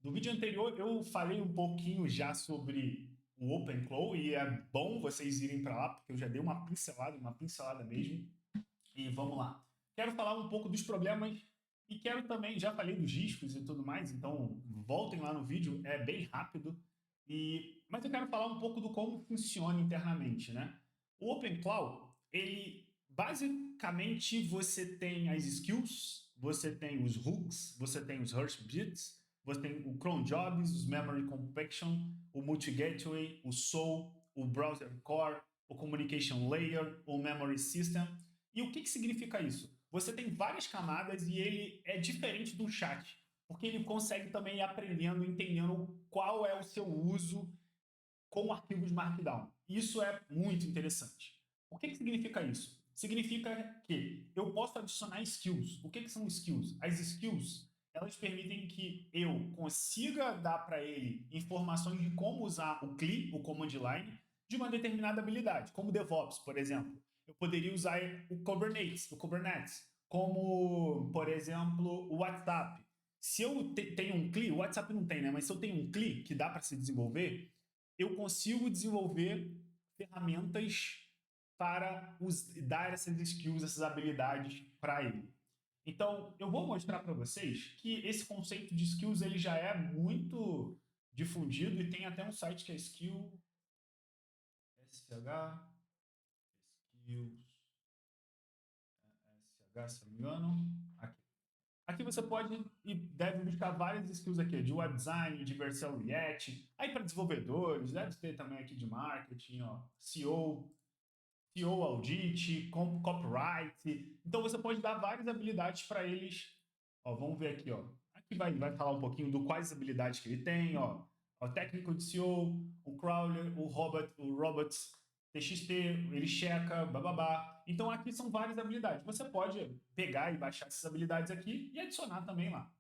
No vídeo anterior eu falei um pouquinho já sobre o OpenClaw e é bom vocês irem para lá, porque eu já dei uma pincelada mesmo. E vamos lá. Quero falar um pouco dos problemas e quero também, já falei dos riscos e tudo mais, então voltem lá no vídeo, é bem rápido. Mas eu quero falar um pouco do como funciona internamente, né? O OpenClaw, ele basicamente você tem as skills, você tem os hooks, você tem os heartbeats, você tem o cron jobs, os memory compaction, o multi gateway, o soul, o browser core, o communication layer, o memory system. E o que significa isso? Você tem várias camadas e ele é diferente do chat, porque ele consegue também ir aprendendo, entendendo qual é o seu uso com arquivos Markdown. Isso é muito interessante. O que significa isso? Significa que eu posso adicionar skills. O que são skills? As skills, elas permitem que eu consiga dar para ele informações de como usar o CLI, o Command Line, de uma determinada habilidade, como DevOps, por exemplo. Eu poderia usar o Kubernetes, como, por exemplo, o WhatsApp. Se eu tenho um CLI, o WhatsApp não tem, né? Mas se eu tenho um CLI que dá para se desenvolver, eu consigo desenvolver ferramentas para dar essas skills, essas habilidades para ele. Então, eu vou mostrar para vocês que esse conceito de skills ele já é muito difundido e tem até um site que é Skill SH Skills SH, se não me engano. Aqui. Aqui você pode e deve buscar várias skills aqui, de web design, de versão React. Aí para desenvolvedores, deve ter também aqui de marketing, ó, SEO audit, copyright. Então você pode dar várias habilidades para eles. Ó, vamos ver aqui, ó. Aqui vai falar um pouquinho do quais habilidades que ele tem, ó. O técnico de SEO, o crawler, o robots TXT, ele checa, bababá. Então aqui são várias habilidades. Você pode pegar e baixar essas habilidades aqui e adicionar também lá.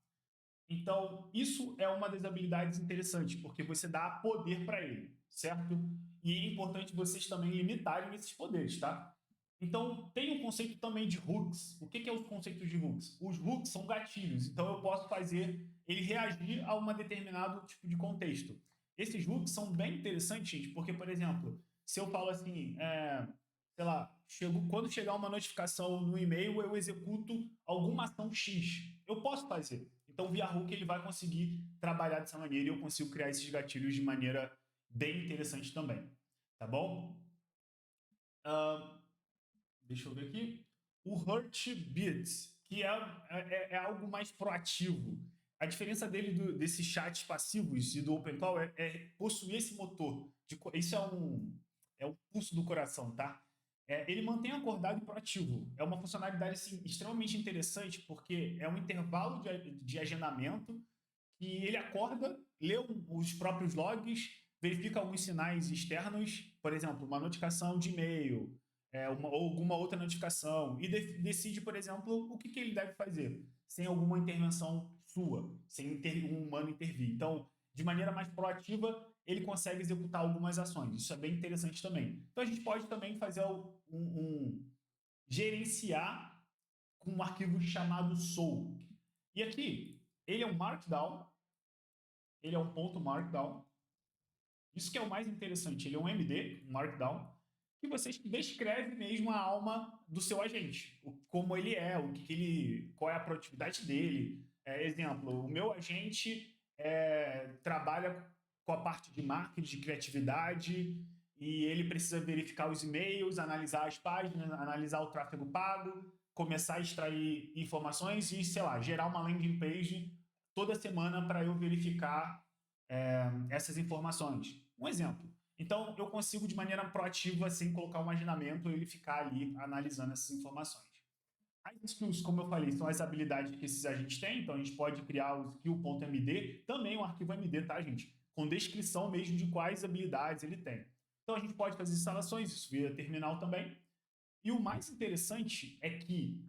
Então, isso é uma das habilidades interessantes, porque você dá poder para ele, certo? E é importante vocês também limitarem esses poderes, tá? Então, tem um conceito também de hooks. O que é os conceitos de hooks? Os hooks são gatilhos, então eu posso fazer ele reagir a um determinado tipo de contexto. Esses hooks são bem interessantes, gente, porque, por exemplo, se eu falo assim, sei lá, quando chegar uma notificação no e-mail, eu executo alguma ação X. Eu posso fazer. Então, via hook, ele vai conseguir trabalhar dessa maneira e eu consigo criar esses gatilhos de maneira bem interessante também. Tá bom? Uh, Deixa eu ver aqui. O Heartbeat, que é algo mais proativo. A diferença dele desses chats passivos e do OpenCall é possuir esse motor. Isso é um pulso do coração, tá? Ele mantém acordado e proativo. É uma funcionalidade assim, extremamente interessante, porque é um intervalo de agendamento e ele acorda, lê os próprios logs, verifica alguns sinais externos, por exemplo, uma notificação de e-mail, ou alguma outra notificação, e decide, por exemplo, o que ele deve fazer, sem alguma intervenção sua, sem um humano intervir. Então, de maneira mais proativa, ele consegue executar algumas ações. Isso é bem interessante também. Então, a gente pode também fazer gerenciar com um arquivo chamado soul. E aqui, ele é um Markdown, ele é um ponto Markdown. Isso que é o mais interessante. Ele é um MD, um Markdown, que você descreve mesmo a alma do seu agente, como ele é, qual é a produtividade dele. Exemplo, o meu agente trabalha com a parte de marketing, de criatividade, e ele precisa verificar os e-mails, analisar as páginas, analisar o tráfego pago, começar a extrair informações e, sei lá, gerar uma landing page toda semana para eu verificar essas informações. Um exemplo. Então, eu consigo, de maneira proativa, sem colocar um agendamento, ele ficar ali analisando essas informações. As skills, como eu falei, são as habilidades que esses agentes têm, então a gente pode criar o skill.md, também um arquivo MD, tá, gente? Com descrição mesmo de quais habilidades ele tem. Então a gente pode fazer instalações, isso via terminal também. E o mais interessante é que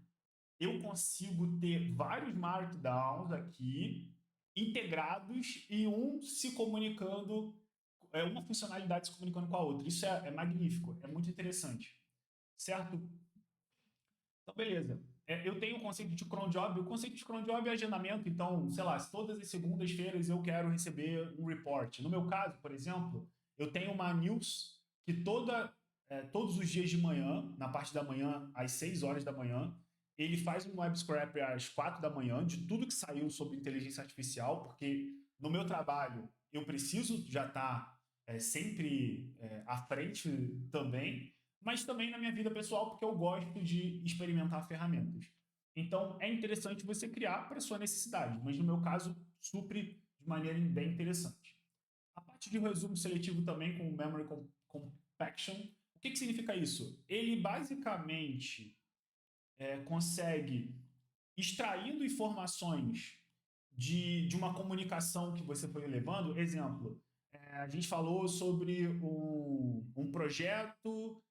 eu consigo ter vários markdowns aqui integrados e um se comunicando, uma funcionalidade se comunicando com a outra. Isso é magnífico, é muito interessante, certo? Então, beleza. Eu tenho o conceito de cron job. O conceito de cron job é agendamento. Então, sei lá, se todas as segundas-feiras eu quero receber um report. No meu caso, por exemplo, eu tenho uma news que todos os dias de manhã, na parte da manhã, às 6 horas da manhã, ele faz um web scrap às 4 da manhã de tudo que saiu sobre inteligência artificial, porque no meu trabalho eu preciso já estar sempre à frente também, mas também na minha vida pessoal, porque eu gosto de experimentar ferramentas. Então, é interessante você criar para sua necessidade, mas no meu caso, supre de maneira bem interessante. A parte de resumo seletivo também com o Memory Compaction, o que significa isso? Ele basicamente consegue, extraindo informações de uma comunicação que você foi levando, exemplo, a gente falou sobre um projeto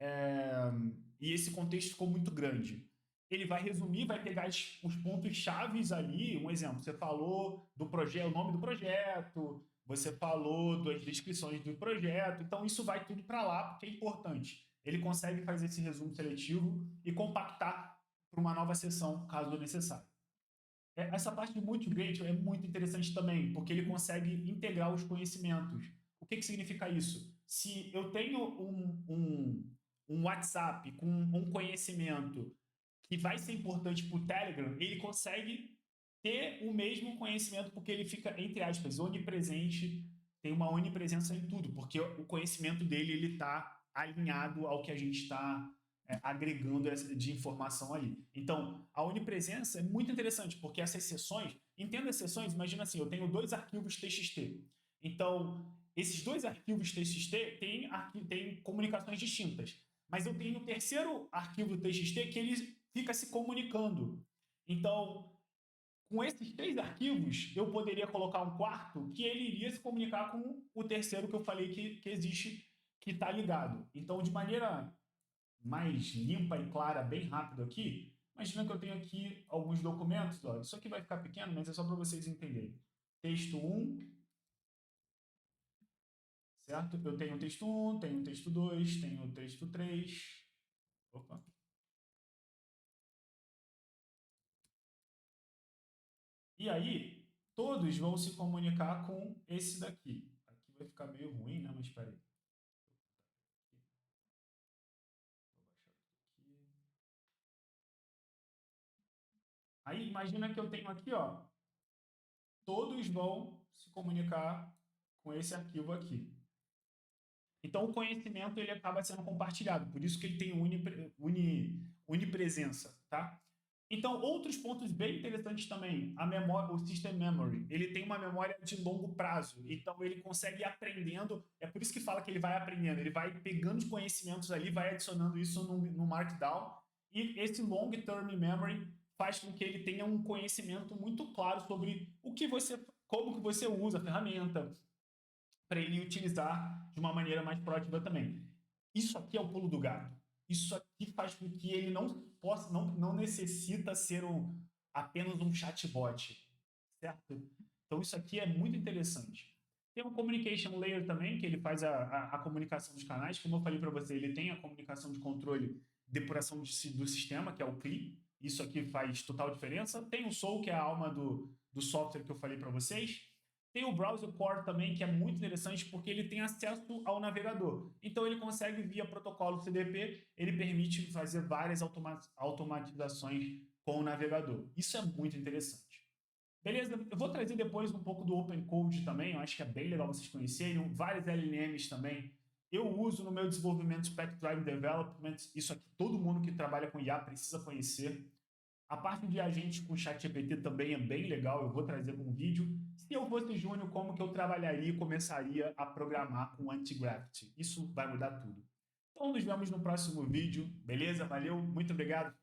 é, e esse contexto ficou muito grande. Ele vai resumir, vai pegar os pontos chaves ali. Um exemplo, você falou do projeto, o nome do projeto, você falou das descrições do projeto. Então, isso vai tudo para lá, porque é importante. Ele consegue fazer esse resumo seletivo e compactar para uma nova sessão, caso necessário. Essa parte de multi-grade é muito interessante também, porque ele consegue integrar os conhecimentos. O que significa isso? Se eu tenho um WhatsApp com um conhecimento que vai ser importante para o Telegram, ele consegue ter o mesmo conhecimento, porque ele fica, entre aspas, onipresente, tem uma onipresença em tudo, porque o conhecimento dele ele está alinhado ao que a gente está agregando de informação ali. Então, a onipresença é muito interessante, porque essas sessões, entenda as sessões, imagina assim, eu tenho 2 arquivos TXT. Então, esses 2 arquivos TXT têm comunicações distintas. Mas eu tenho o terceiro arquivo TXT que ele fica se comunicando. Então, com esses 3 arquivos, eu poderia colocar um quarto que ele iria se comunicar com o terceiro que eu falei que existe, que está ligado. Então, de maneira mais limpa e clara, bem rápido aqui, imagina que eu tenho aqui alguns documentos. Ó, isso aqui vai ficar pequeno, mas é só para vocês entenderem. Texto 1, certo? Eu tenho o texto 1, tenho o texto 2, tenho o texto 3. Opa. E aí, todos vão se comunicar com esse daqui. Aqui vai ficar meio ruim, né? Mas espera aí. Aí, imagina que eu tenho aqui, ó, todos vão se comunicar com esse arquivo aqui. Então, o conhecimento ele acaba sendo compartilhado, por isso que ele tem unipresença, tá? Então, outros pontos bem interessantes também, a memória, o System Memory, ele tem uma memória de longo prazo, então ele consegue ir aprendendo, é por isso que fala que ele vai aprendendo, ele vai pegando os conhecimentos ali, vai adicionando isso no Markdown, e esse Long Term Memory faz com que ele tenha um conhecimento muito claro sobre como que você usa a ferramenta, para ele utilizar de uma maneira mais proativa também. Isso aqui é o pulo do gato. Isso aqui faz com que ele não necessita ser apenas um chatbot, certo? Então isso aqui é muito interessante. Tem um communication layer também, que ele faz a comunicação dos canais. Como eu falei para você, ele tem a comunicação de controle, depuração do sistema, que é o CLI. Isso aqui faz total diferença. Tem o SOAL, que é a alma do software que eu falei para vocês. Tem o Browser Core também, que é muito interessante porque ele tem acesso ao navegador. Então ele consegue, via protocolo CDP, ele permite fazer várias automatizações com o navegador. Isso é muito interessante. Beleza? Eu vou trazer depois um pouco do Open Code também, eu acho que é bem legal vocês conhecerem. Vários LLMs também. Eu uso no meu desenvolvimento Spec Drive Development. Isso aqui todo mundo que trabalha com IA precisa conhecer. A parte de agente com ChatGPT também é bem legal, eu vou trazer com um vídeo. Se eu fosse júnior, como que eu trabalharia e começaria a programar com Antigraft? Isso vai mudar tudo. Então, nos vemos no próximo vídeo, beleza? Valeu, muito obrigado.